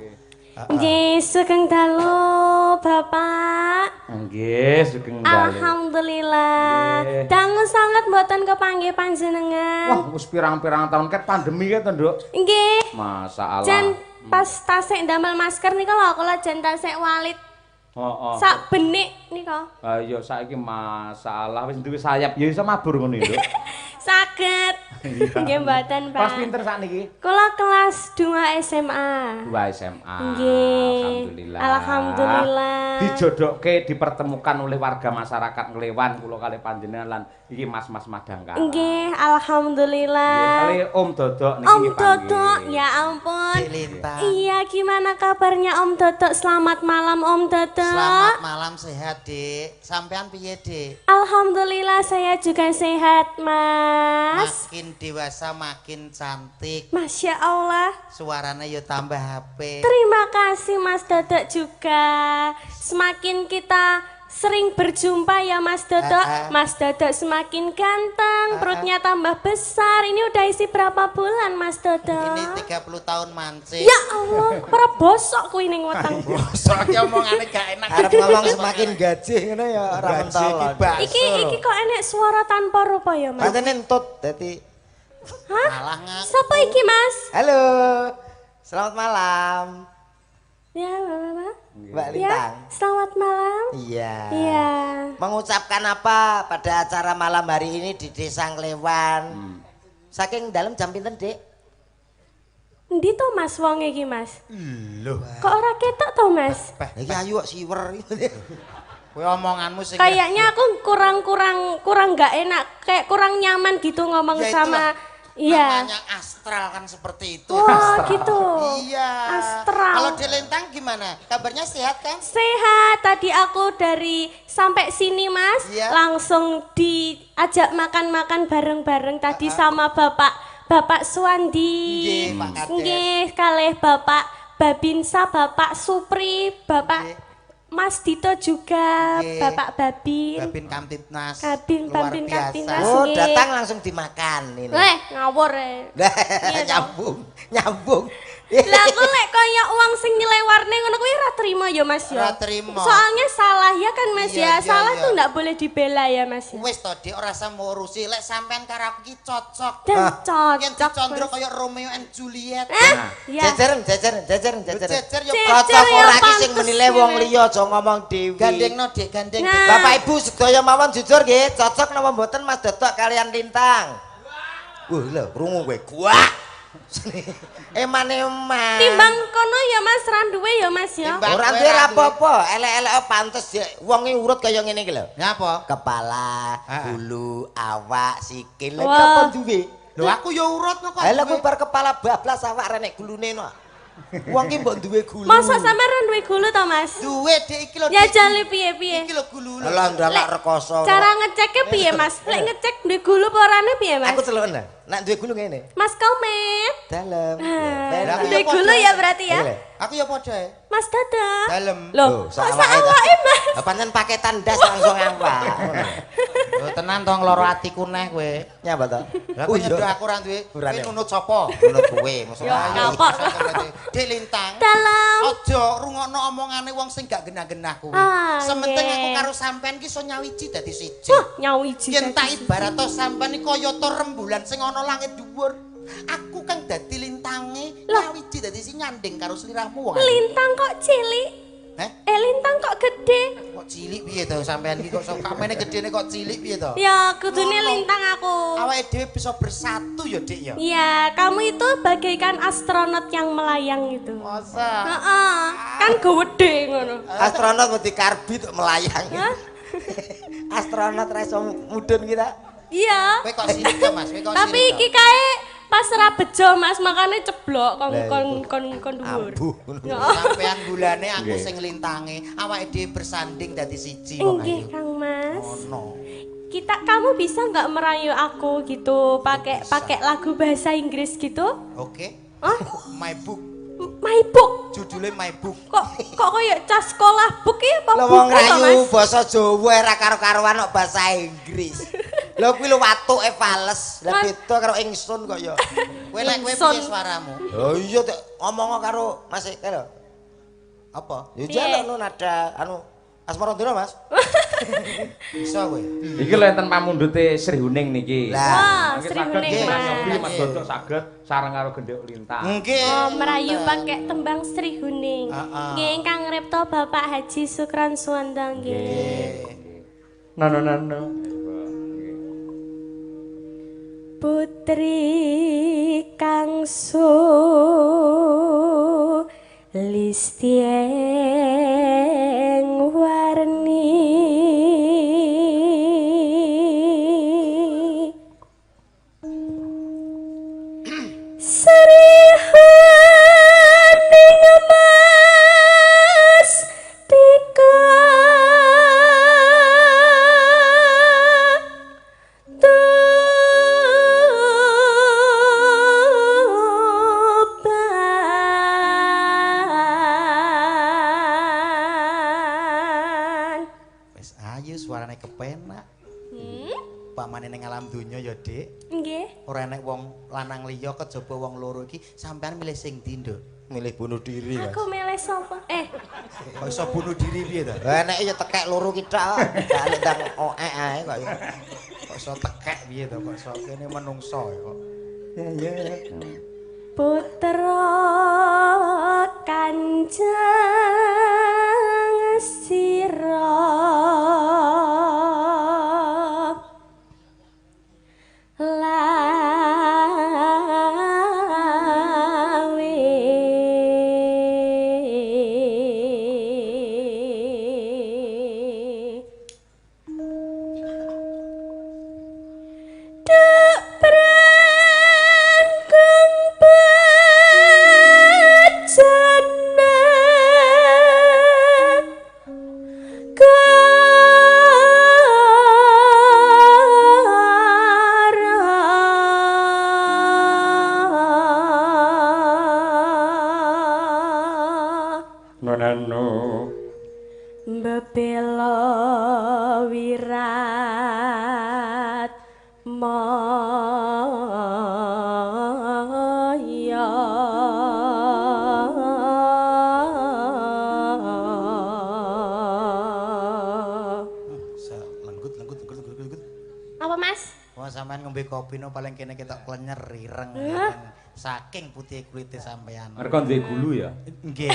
[SPEAKER 5] Nggih, sugeng dalu, Bapak.
[SPEAKER 3] Nggih, sugeng dalu.
[SPEAKER 5] Alhamdulillah. Dangu sanget mboten kepanggih panjenengan.
[SPEAKER 3] Wah, wis pirang-pirang tahun ket pandemi ket, Nduk.
[SPEAKER 5] Nggih.
[SPEAKER 3] Masalah.
[SPEAKER 5] Jan pas tasik ndamel masker nika lho, kula jan tasik walit.
[SPEAKER 3] Heeh.
[SPEAKER 5] Sak benik nika.
[SPEAKER 3] Ayo saiki masalah wis duwe sayap ya iso mabur ngono, Nduk.
[SPEAKER 5] Saged. Nggih mboten, Pak.
[SPEAKER 3] Kelas pinter sakniki?
[SPEAKER 5] Kula kelas 2 SMA.
[SPEAKER 3] 2 SMA.
[SPEAKER 5] Nggih.
[SPEAKER 3] Alhamdulillah.
[SPEAKER 5] Alhamdulillah.
[SPEAKER 3] Dijodokke dipertemukan oleh warga masyarakat Nglewan kula kali panjenengan lan iki Mas-mas Madangkara.
[SPEAKER 5] Nggih, alhamdulillah.
[SPEAKER 3] Kali Om Dodok niki
[SPEAKER 5] Om
[SPEAKER 3] panggil.
[SPEAKER 5] Dodok, ya ampun.
[SPEAKER 1] Lintang.
[SPEAKER 5] Iya, gimana kabarnya Om Dodok? Selamat malam Om Dodok.
[SPEAKER 1] Selamat malam sehat, Dik. Sampean piye, Dik?
[SPEAKER 5] Alhamdulillah saya juga sehat, Mas.
[SPEAKER 1] Makin dewasa makin cantik.
[SPEAKER 5] Masya Allah.
[SPEAKER 1] Suaranya yo tambah HP.
[SPEAKER 5] Terima kasih Mas Dodok juga. Semakin kita sering berjumpa ya Mas Dodok. Mas Dodok semakin ganteng, perutnya tambah besar. Ini udah isi berapa bulan Mas Dodok?
[SPEAKER 1] Ini 30 tahun mancing.
[SPEAKER 5] Ya Allah, para bosok kuwi ning weteng.
[SPEAKER 1] Soalnya omongane gak enak.
[SPEAKER 2] Arep ngomong semakin gaji ngono ya ora mentol.
[SPEAKER 5] Iki kok enek suara tanpa rupa ya Mas?
[SPEAKER 2] Pancen entut dadi.
[SPEAKER 5] Hah?
[SPEAKER 1] Malah ngaku.
[SPEAKER 5] Siapa iki Mas?
[SPEAKER 2] Halo. Selamat malam.
[SPEAKER 5] Ya, Bapak.
[SPEAKER 2] Mbak
[SPEAKER 5] Ya,
[SPEAKER 2] Lintang.
[SPEAKER 5] selamat malam.
[SPEAKER 2] Iya.
[SPEAKER 5] Iya.
[SPEAKER 2] Mengucapkan apa pada acara malam hari ini di Desa Nglewan? Saking dalam jam pinten, Dik?
[SPEAKER 5] Endi to Mas wong iki Mas?
[SPEAKER 1] Loh,
[SPEAKER 5] Kok ora ketok to Mas?
[SPEAKER 2] Iki ayu kok siwer.
[SPEAKER 1] kowe omonganmu sing
[SPEAKER 5] Kayaknya aku kurang nggak enak, kayak kurang nyaman gitu ngomong
[SPEAKER 1] Ya,
[SPEAKER 5] sama
[SPEAKER 1] itulah.
[SPEAKER 5] iya.
[SPEAKER 1] Namanya astral kan seperti itu.
[SPEAKER 5] Wah, gitu.
[SPEAKER 1] Iya.
[SPEAKER 5] Astral.
[SPEAKER 1] Kalau di Lintang gimana? Kabarnya sehat kan?
[SPEAKER 5] Sehat, tadi aku dari sampai sini Mas,
[SPEAKER 1] Iya.
[SPEAKER 5] langsung diajak makan-makan bareng-bareng tadi sama Bapak Suwandi.
[SPEAKER 1] Nggih, Pak Kades.
[SPEAKER 5] Nggih, kalih Bapak Babinsa, Bapak Supri, Bapak Mas Dito juga,
[SPEAKER 1] Nggih.
[SPEAKER 5] Bapak Babin.
[SPEAKER 1] Babin Kamtibnas.
[SPEAKER 5] Babin
[SPEAKER 1] luar
[SPEAKER 5] Babin
[SPEAKER 1] biasa.
[SPEAKER 5] Kamtibnas.
[SPEAKER 2] Oh,
[SPEAKER 5] Nggih.
[SPEAKER 2] datang langsung dimakan ini.
[SPEAKER 5] Ngawur
[SPEAKER 2] Nah,
[SPEAKER 5] Iya,
[SPEAKER 2] nyambung.
[SPEAKER 5] Lah aku lek kaya uang sing nyelewarne ngono kuwi ora trimo ya Mas ya.
[SPEAKER 1] Ora trimo.
[SPEAKER 5] Soalnya salah ya kan Mas
[SPEAKER 1] Iya,
[SPEAKER 5] ya.
[SPEAKER 1] iya,
[SPEAKER 5] Salah
[SPEAKER 1] iya.
[SPEAKER 5] tuh ndak boleh dibela ya Mas ya.
[SPEAKER 1] Wis to, Dik, ora usah ngurusi. Lek sampean karo aku ki cocok.
[SPEAKER 5] Dan
[SPEAKER 1] Yen
[SPEAKER 5] cocok.
[SPEAKER 1] dicondro
[SPEAKER 5] Mas.
[SPEAKER 1] kaya Romeo and Juliet.
[SPEAKER 5] Ya.
[SPEAKER 2] Jajaran.
[SPEAKER 1] Jejer yo
[SPEAKER 5] Jejer.
[SPEAKER 2] Cocok
[SPEAKER 5] ya,
[SPEAKER 2] ora ki sing
[SPEAKER 5] pantes
[SPEAKER 2] menilai wong
[SPEAKER 5] dhewe.
[SPEAKER 2] liya aja ngomong dhewe.
[SPEAKER 1] gandengno, Dik, gandeng.
[SPEAKER 5] Nah.
[SPEAKER 2] Bapak Ibu sedaya mawon jujur nggih, cocok napa mboten Mas Dodok kalian Lintang? Wah, lho, krungu kowe. Guak. Eman-eman.
[SPEAKER 5] Timbang kono ya Mas randuwe ya Mas ya.
[SPEAKER 1] Timbang.
[SPEAKER 2] Ora
[SPEAKER 1] kowe
[SPEAKER 2] duwe
[SPEAKER 1] ra
[SPEAKER 2] apa-apa, elek-elek pantes ya. Wong iki urut kaya ngene iki lho.
[SPEAKER 1] Nyapa?
[SPEAKER 2] Kepala, bulu, awak, sikil, lha
[SPEAKER 5] Wah.
[SPEAKER 2] apa duwe?
[SPEAKER 1] Lho aku yo urut kok.
[SPEAKER 2] Lah kowe bar kepala bablas awak renek gulune no. Wong ki mbok duwe gulu.
[SPEAKER 5] Masa sampe randuwe gulu to Mas?
[SPEAKER 1] Duwe, Dik, iki lho.
[SPEAKER 5] Ya
[SPEAKER 1] Dik.
[SPEAKER 5] jale piye-piye.
[SPEAKER 1] Iki lho gulu.
[SPEAKER 2] Lah ndak rekoso.
[SPEAKER 5] Cara ngeceknya piye Mas? Lek ngecek duwe gulu apa orane piye Mas?
[SPEAKER 2] Aku celuk nah. Nek duwe gulu ngene.
[SPEAKER 5] Mas Komet.
[SPEAKER 2] Dalem.
[SPEAKER 5] Ah,
[SPEAKER 1] Aku
[SPEAKER 5] duwe
[SPEAKER 1] ya
[SPEAKER 5] gulu
[SPEAKER 1] padha.
[SPEAKER 5] ya berarti ya.
[SPEAKER 1] Aku ya padha ae.
[SPEAKER 5] Mas Dodok.
[SPEAKER 1] Dalem.
[SPEAKER 5] Loh, kok sawake Mas?
[SPEAKER 2] Lah pancen paketan das langsung apa.
[SPEAKER 1] Lho tenan to ngloro atiku neh kowe.
[SPEAKER 2] Nyapa to?
[SPEAKER 1] Lah kowe nyedok aku ora duwe. Kowe
[SPEAKER 2] Urane.
[SPEAKER 1] nunut sapa?
[SPEAKER 2] Menurut kowe maksud
[SPEAKER 5] Ya,
[SPEAKER 2] ayo.
[SPEAKER 5] kapok.
[SPEAKER 1] Dik Lintang.
[SPEAKER 5] Dalam.
[SPEAKER 1] Aja rungokno omongane wong sing gak genah-genah kuwi.
[SPEAKER 5] Ah,
[SPEAKER 1] Sementing
[SPEAKER 5] nggih.
[SPEAKER 1] aku karo sampean ki iso nyawiji dadi siji.
[SPEAKER 5] Nyawiji.
[SPEAKER 1] Yen tak ibarato sampean iki kaya to rembulan sing ana langit dhuwur. Aku kang dadi lintange nyawiji dadi sing nyanding karo sliramu wong.
[SPEAKER 5] Lintang kok cilik?
[SPEAKER 1] Heh?
[SPEAKER 5] Lintang kok gede?
[SPEAKER 1] Kok cilik piye to sampean iki kok sok kamene gedene kok cilik piye to?
[SPEAKER 5] Ya, kudune
[SPEAKER 1] Ngono.
[SPEAKER 5] lintang aku.
[SPEAKER 1] Awake dhewe bisa bersatu ya, Dik ya.
[SPEAKER 5] Iya, kamu itu bagaikan astronot yang melayang gitu.
[SPEAKER 1] Masa?
[SPEAKER 5] Heeh, kan gede ngono.
[SPEAKER 2] Astronot mesti karbit melayang.
[SPEAKER 5] Hah?
[SPEAKER 2] Astronot ra iso mudhun kita.
[SPEAKER 5] Iya.
[SPEAKER 1] Kowe kok sirik to, Mas? Kowe kok
[SPEAKER 5] Tapi
[SPEAKER 1] sirik to?
[SPEAKER 5] iki kae pas ra bejo Mas, makane ceblok kon dhuwur.
[SPEAKER 2] Ambuh.
[SPEAKER 1] Sampean bulane aku sing lintange, awake dhewe bersanding dadi siji wong
[SPEAKER 5] Inggih
[SPEAKER 1] ayu.
[SPEAKER 5] Kang Mas.
[SPEAKER 1] Ono.
[SPEAKER 5] Kamu bisa nggak merayu aku gitu pakai lagu bahasa Inggris gitu?
[SPEAKER 1] Oke.
[SPEAKER 5] Hah?
[SPEAKER 1] My book,
[SPEAKER 5] My book.
[SPEAKER 1] judulnya My book.
[SPEAKER 5] Kok koyo cas sekolah book ya apa
[SPEAKER 2] Lah
[SPEAKER 5] buku
[SPEAKER 2] wong
[SPEAKER 5] to,
[SPEAKER 2] rayu
[SPEAKER 5] Mas?
[SPEAKER 2] basa Jawa ora karo-karoan kok bahasa Inggris. Lha kuwi lho watuke fales. Lah
[SPEAKER 5] Mas-
[SPEAKER 2] beda karo ingsun kok ya.
[SPEAKER 1] Kowe lek kowe
[SPEAKER 5] Ingsun.
[SPEAKER 1] piye suaramu?
[SPEAKER 2] Oh iya tek ngomong karo Mas iki lho.
[SPEAKER 1] Apa?
[SPEAKER 2] Ya
[SPEAKER 5] Piye?
[SPEAKER 2] jaluk nada anu Asmarandana Mas.
[SPEAKER 1] Bisa kowe?
[SPEAKER 3] Iki lho enten pamundhute Sri Huning niki.
[SPEAKER 2] Lah.
[SPEAKER 5] Wah, Sri Huning,
[SPEAKER 3] Mas
[SPEAKER 5] Mas.
[SPEAKER 3] Yobi, Mas Dodok saged sareng karo Gendhek Lintang.
[SPEAKER 1] Nggih.
[SPEAKER 5] Oh, merayu pakai tembang Sri Huning.
[SPEAKER 1] Heeh.
[SPEAKER 5] Nggih ingkang ngripta Bapak Haji Sukran Suwanda nggih.
[SPEAKER 3] No.
[SPEAKER 5] Putri Kangsu Listieng warni Serihaning emas tika
[SPEAKER 1] suarane kepenak. Pamane ning alam donya ya, Dik.
[SPEAKER 5] Nggih.
[SPEAKER 1] Ora enek wong lanang liya kejaba wong loro iki, sampean milih sing ndi, Nduk?
[SPEAKER 2] Milih bunuh diri, Mas.
[SPEAKER 5] Aku milih sapa?
[SPEAKER 1] Kok iso bunuh diri piye ta?
[SPEAKER 2] Enek ya tekek loro kita. Gak ndang oek ae kok.
[SPEAKER 1] Kok iso tekek piye to? Kok iso kene menungso kok.
[SPEAKER 2] Ya.
[SPEAKER 5] Putra Kanjeng Sira Bebela wirat maya
[SPEAKER 1] lenggut.
[SPEAKER 5] Apa Mas?
[SPEAKER 1] Wah sampean ngombe kopi no paling kene ketok klenyer rireng. Saking putih kulite sampean.
[SPEAKER 3] Mereka duwe gulu ya?
[SPEAKER 1] Nggih.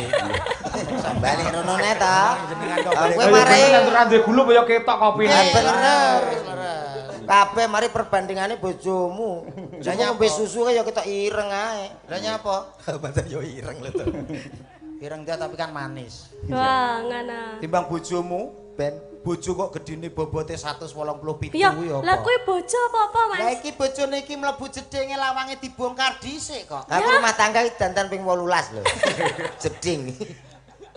[SPEAKER 2] Sambale rono ne ta.
[SPEAKER 1] Jenengan
[SPEAKER 2] Kowe mari
[SPEAKER 3] nek ora duwe gulu kaya ketok kopine.
[SPEAKER 2] bener. Kabeh mari perbandingane bojomu. Lah ngombe susu ya ketok ireng ae.
[SPEAKER 1] Lah nyapa?
[SPEAKER 2] Masa yo ireng lho to.
[SPEAKER 1] Ireng dia tapi kan manis.
[SPEAKER 5] Wah, ngono.
[SPEAKER 1] Timbang bojomu, Ben. Bojo kok gedine bobote 187
[SPEAKER 5] Ya,
[SPEAKER 1] ya.
[SPEAKER 5] lah kuwi bojo apa, Mas?
[SPEAKER 1] Lah iki bojone iki mlebu jedenge lawange dibongkar dhisik kok.
[SPEAKER 2] Aku rumah tangga iki dandan ping 18 lho. Jeding.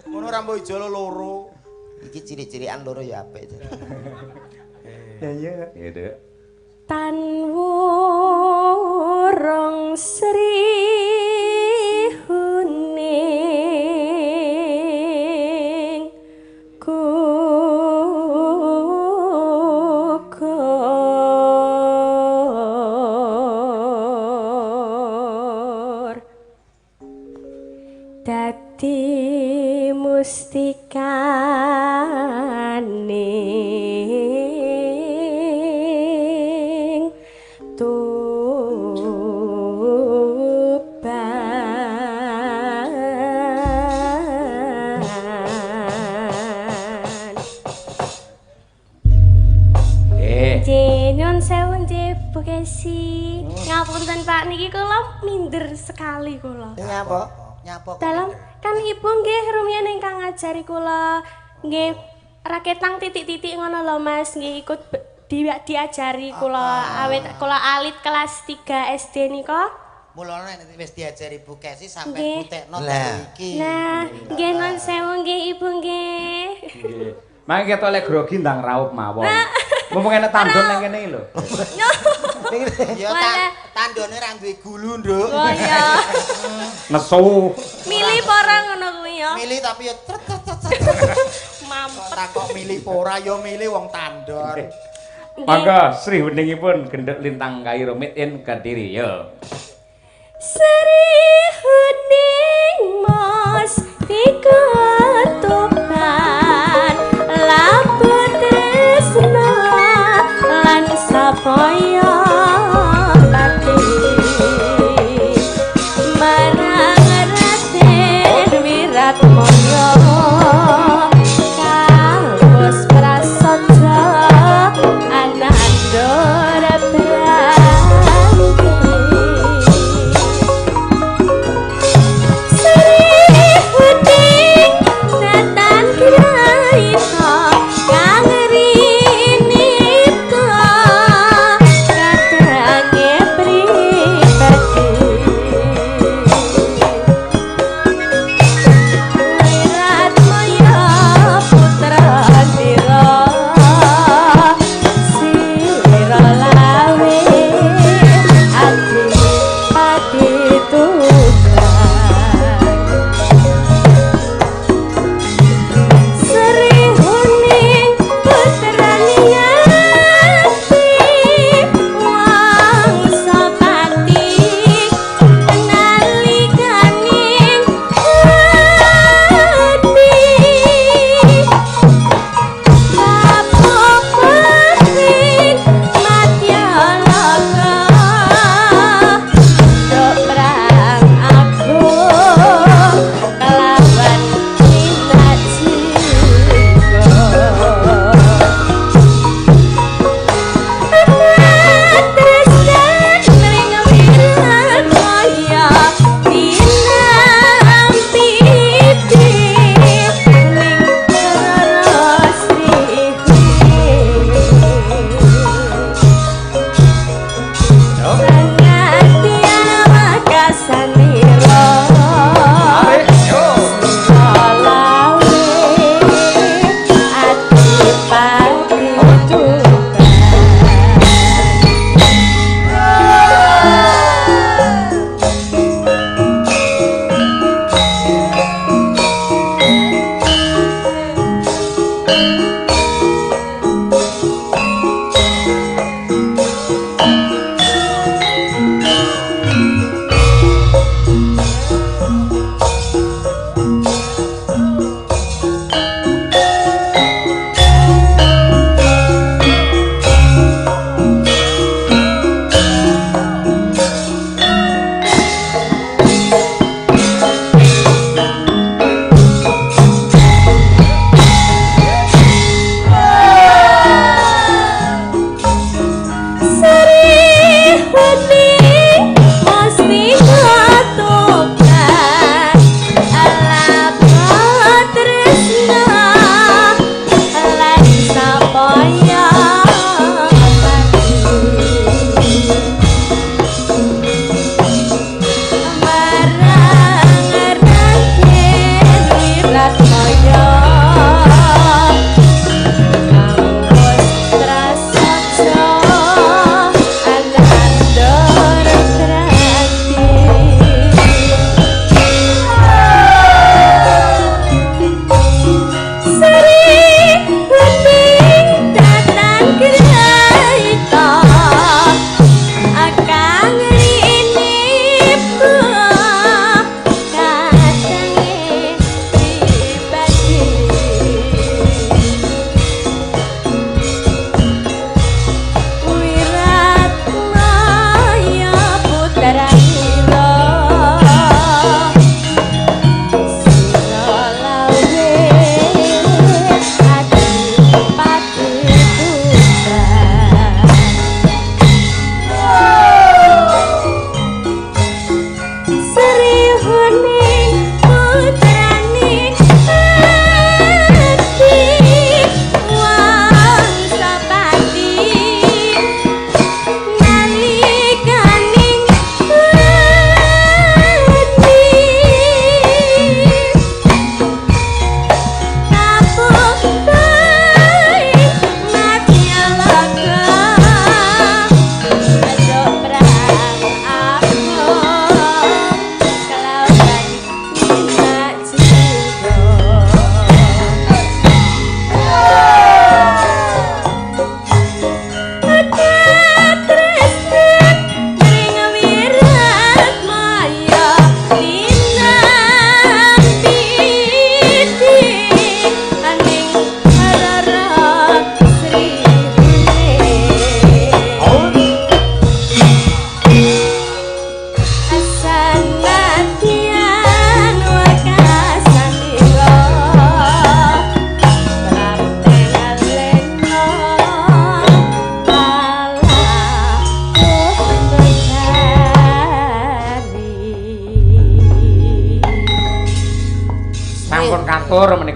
[SPEAKER 1] Ngono Rambo Ijolo loro.
[SPEAKER 2] Iki ciri-cirian loro ya apik.
[SPEAKER 3] Ya. Gitu.
[SPEAKER 5] Tan wurung Sri Huning gugur dadi mustikaning Nyun sewu nggih Bu Kesi. Ngapunten Pak niki kula minder sekali kula.
[SPEAKER 2] Nyapa?
[SPEAKER 5] Dalam kan Ibu nggih rumiyin ingkang ngajari kula nggih raketang titik-titik ngono lho Mas, nggih ikut diajari kula awet kula alit kelas 3 SD nika.
[SPEAKER 1] Mulane nek wis diajari Bu Kesi sampai butekno iki.
[SPEAKER 5] Nah, nggih nun sewu nggih Ibu nggih.
[SPEAKER 3] Nggih. Mangke ketok lek grogi ndang raup mawon. Mumpung enek tandon nang kene iki lho.
[SPEAKER 1] Ya tandone ra duwe gulu, Nduk.
[SPEAKER 5] Oh iya.
[SPEAKER 3] Nesu.
[SPEAKER 5] Milih ora ngono kuwi ya.
[SPEAKER 1] Milih tapi ya
[SPEAKER 5] Mampet.
[SPEAKER 1] takok milih ora ya milih wong tandon.
[SPEAKER 3] Mangga Sri Huningipun gendhek lintang kai rumit in Kediri ya.
[SPEAKER 5] Sri Huning Mas diketukan labu tresna lan sapaya pati marang Raden Wiratmaya kados prasaja anandara brahma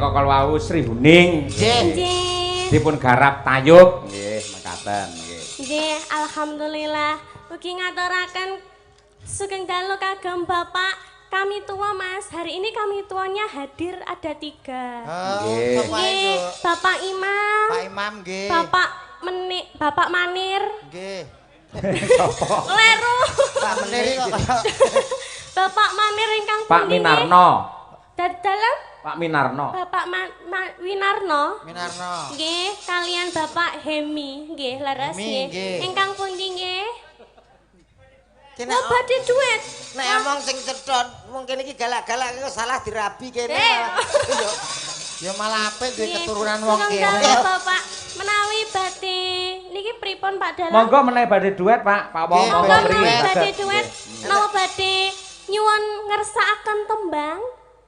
[SPEAKER 3] menika kalawau Sri Huning.
[SPEAKER 5] Nggih.
[SPEAKER 3] Dipun garap tayub. Nggih, mekaten nggih.
[SPEAKER 5] Nggih, alhamdulillah. Ugi ngaturaken sugeng dalu kagem Bapak kami tua Mas. Hari ini kami tuanya hadir ada 3.
[SPEAKER 3] Nggih.
[SPEAKER 5] Nggih, Bapak Imam.
[SPEAKER 1] Pak Imam nggih.
[SPEAKER 5] Bapak Manir.
[SPEAKER 1] Nggih.
[SPEAKER 5] Leru.
[SPEAKER 1] Pak Menir kok.
[SPEAKER 5] Bapak Manir ingkang
[SPEAKER 3] Pak
[SPEAKER 5] pundi nggih?
[SPEAKER 3] Minarno.
[SPEAKER 5] Dalam
[SPEAKER 3] Pak Minarno.
[SPEAKER 5] Bapak Winarno.
[SPEAKER 1] Minarno.
[SPEAKER 5] Nggih, kalian Bapak Hemi. Nggih, leres
[SPEAKER 1] Hemi,
[SPEAKER 5] nggih.
[SPEAKER 1] nggih.
[SPEAKER 5] Ingkang pundi nggih?
[SPEAKER 1] Kene
[SPEAKER 5] Oh, badhe duit.
[SPEAKER 2] Nek omong sing cedhon, mungkin iki galak-galak kok salah dirabi kene.
[SPEAKER 1] Ya malah apik duwe
[SPEAKER 5] Nggih,
[SPEAKER 1] keturunan wong
[SPEAKER 5] sugeng
[SPEAKER 1] kene.
[SPEAKER 5] dalu Bapak menawi badhe niki pripun Pak Dalam?
[SPEAKER 3] Monggo menawi badhe duet, Pak. Pak
[SPEAKER 1] Nggih,
[SPEAKER 3] Womo
[SPEAKER 5] Monggo
[SPEAKER 3] mriki.
[SPEAKER 5] menawi badhe
[SPEAKER 3] Saged.
[SPEAKER 5] duet, menawi badhe nyuwun ngersakaken tembang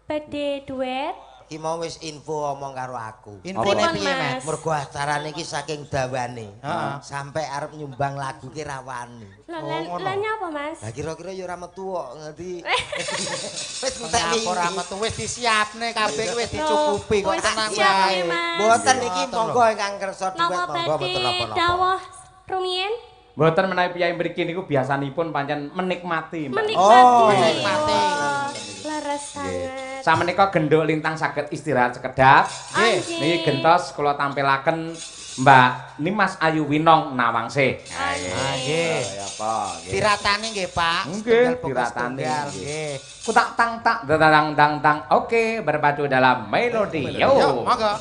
[SPEAKER 5] badhe duet.
[SPEAKER 2] Iki mau wis info omong karo aku.
[SPEAKER 1] Infone
[SPEAKER 5] Pripun,
[SPEAKER 1] piye, Mas?
[SPEAKER 5] Mas?
[SPEAKER 2] Mergo acarane iki saking dawane.
[SPEAKER 1] Heeh.
[SPEAKER 2] Sampai arep nyumbang lagu ki rawani.
[SPEAKER 5] Lah nyapa Mas?
[SPEAKER 2] Lah kira-kira ya ora metu kok ngerti. Wis entek
[SPEAKER 1] Apa ora metu wis disiapne kabeh wis dicukupi kok
[SPEAKER 5] Wis
[SPEAKER 1] tenang
[SPEAKER 5] siap
[SPEAKER 1] wae.
[SPEAKER 5] nih, Mas.
[SPEAKER 2] Mboten iki monggo ingkang kersa duet
[SPEAKER 5] Napa
[SPEAKER 2] monggo mboten
[SPEAKER 5] badhe
[SPEAKER 2] napa-napa.
[SPEAKER 5] dawuh rumiyin?
[SPEAKER 3] Mboten menawi piyai mriki niku biasanipun pancen menikmati, Mbak.
[SPEAKER 5] Menikmati.
[SPEAKER 1] menikmati.
[SPEAKER 5] Laras sangat.
[SPEAKER 3] Sameneika genduk lintang saged istirahat sekedap.
[SPEAKER 5] Nggih.
[SPEAKER 3] Niki gentos kula tampilaken Mbak Nimas Ayu Winong Nawangsih.
[SPEAKER 1] Nggih.
[SPEAKER 3] Ya apa? Nggih.
[SPEAKER 1] Tiratane nggih, Pak.
[SPEAKER 3] Nggih,
[SPEAKER 1] Setunggal pokok
[SPEAKER 3] tiratane,
[SPEAKER 1] setunggal,
[SPEAKER 3] nggih.
[SPEAKER 1] nggih.
[SPEAKER 3] Kutak tang tak dadang dang dang. Oke, berpadu dalam melodi.
[SPEAKER 1] Yo,
[SPEAKER 3] Yo.
[SPEAKER 1] monggo.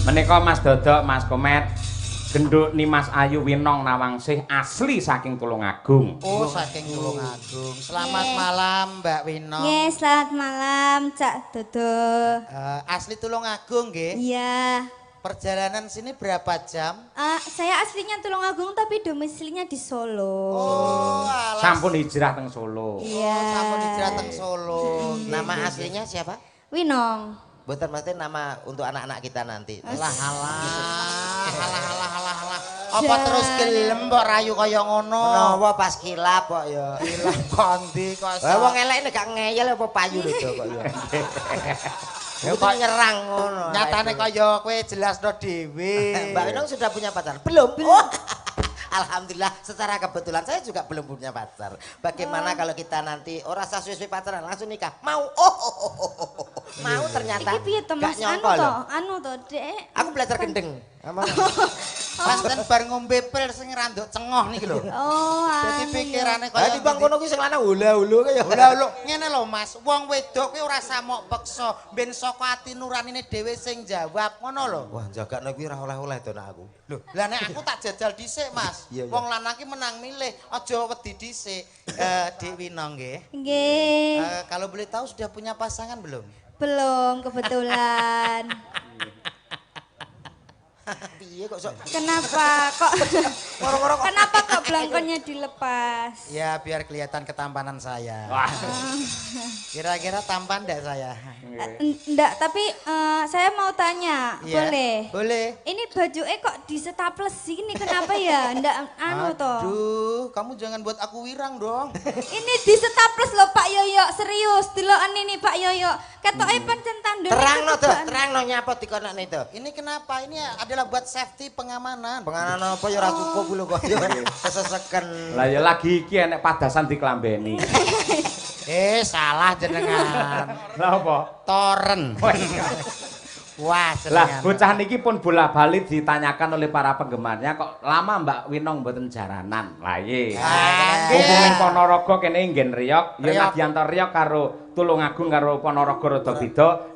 [SPEAKER 3] Menika Mas Dodok, Mas Komet, genduk Nimas Ayu Winong Nawangsih asli saking Tulungagung.
[SPEAKER 1] Oh, saking Tulungagung. Selamat malam, Mbak Wino.
[SPEAKER 6] Nggih, selamat malam, Cak Dodo.
[SPEAKER 1] Asli Tulungagung nggih.
[SPEAKER 6] Iya.
[SPEAKER 1] Perjalanan sini berapa jam?
[SPEAKER 6] Saya aslinya Tulungagung tapi domisilinya di Solo.
[SPEAKER 1] Oh, alas.
[SPEAKER 3] Sampun hijrah teng Solo.
[SPEAKER 6] Iya.
[SPEAKER 1] Sampun hijrah teng Solo.
[SPEAKER 2] Nama aslinya siapa?
[SPEAKER 6] Winong.
[SPEAKER 2] Mboten mesti nama untuk anak-anak kita nanti.
[SPEAKER 1] Alah. Apa terus gelem mbok rayu kaya ngono?
[SPEAKER 2] Menawa pas kilap kok ya.
[SPEAKER 1] Ilang kondi kok.
[SPEAKER 2] Lah wong elek nek gak ngeyel apa payu lho kok ya. Ya kok nyerang ngono.
[SPEAKER 1] Nyatane kaya kowe jelasno dhewe.
[SPEAKER 2] Mbak Winong sudah punya pacar? Belum. Oh. Alhamdulillah secara kebetulan saya juga belum punya pacar. Bagaimana kalau kita nanti ora usah suwe-suwe pacaran langsung nikah? Mau. Mau ternyata.
[SPEAKER 6] Iki piye to
[SPEAKER 2] gak
[SPEAKER 6] Mas?
[SPEAKER 2] nyangka lho.
[SPEAKER 6] Anu to, Dek.
[SPEAKER 2] Aku belajar gendeng.
[SPEAKER 1] Pas ten bar ngombe pil sing randuk cengoh niki lho.
[SPEAKER 6] Oh,
[SPEAKER 1] Dadi pikirane
[SPEAKER 2] Lah
[SPEAKER 1] kaya
[SPEAKER 2] di bang kono ki sing lanang hula-hulu kaya.
[SPEAKER 1] Lho, ngene lho Mas, wong wedok kuwi ora samok peksa, ben saka ati nuranine dhewe sing jawab, ngono lho.
[SPEAKER 2] Wah, jagakno kuwi ora oleh-oleh to nak aku.
[SPEAKER 1] Lho, lah nek aku tak jajal dhisik, Mas.
[SPEAKER 2] Iya, iya.
[SPEAKER 1] Wong lanang ki menang milih, aja wedi dhisik. Dik Wino nggih.
[SPEAKER 6] Nggih.
[SPEAKER 1] Kalau boleh tahu sudah punya pasangan belum?
[SPEAKER 6] Belum kebetulan.
[SPEAKER 2] Piye kok sok
[SPEAKER 6] Kenapa kok? Kenapa kok belangkonnya dilepas?
[SPEAKER 1] Ya, biar kelihatan ketampanan saya.
[SPEAKER 3] Wah.
[SPEAKER 1] Kira-kira tampan enggak saya?
[SPEAKER 6] Enggak, tapi saya mau tanya,
[SPEAKER 1] Iya.
[SPEAKER 6] boleh?
[SPEAKER 1] Boleh.
[SPEAKER 6] Ini bajunya kok disetapless sini, kenapa ya? Enggak anu toh.
[SPEAKER 1] Aduh, kamu jangan buat aku wirang dong.
[SPEAKER 6] Ini disetapless loh Pak Yoyo, serius. Deloken ini Pak Yoyo. Ketoke pancen tandune.
[SPEAKER 2] terangno to, terangno nyapa dikonekne to.
[SPEAKER 1] Ini kenapa? Ini adalah buat safety pengamanan.
[SPEAKER 2] Penganan apa ya ora cukup lho kok. Keseseken.
[SPEAKER 3] Lah ya lagi iki enek padasan diklambeni.
[SPEAKER 1] Salah jenengan.
[SPEAKER 3] Lah apa?
[SPEAKER 1] Toren. Wah,
[SPEAKER 3] lah bocah niki pun bola-balik ditanyakan oleh para penggemarnya kok lama Mbak Winong mboten jaranan. Lah iya. Mumpung ning Ponorogo kene nggen riyok, ya Nadianto riyok karo Tulungagung karo Ponorogo rada beda.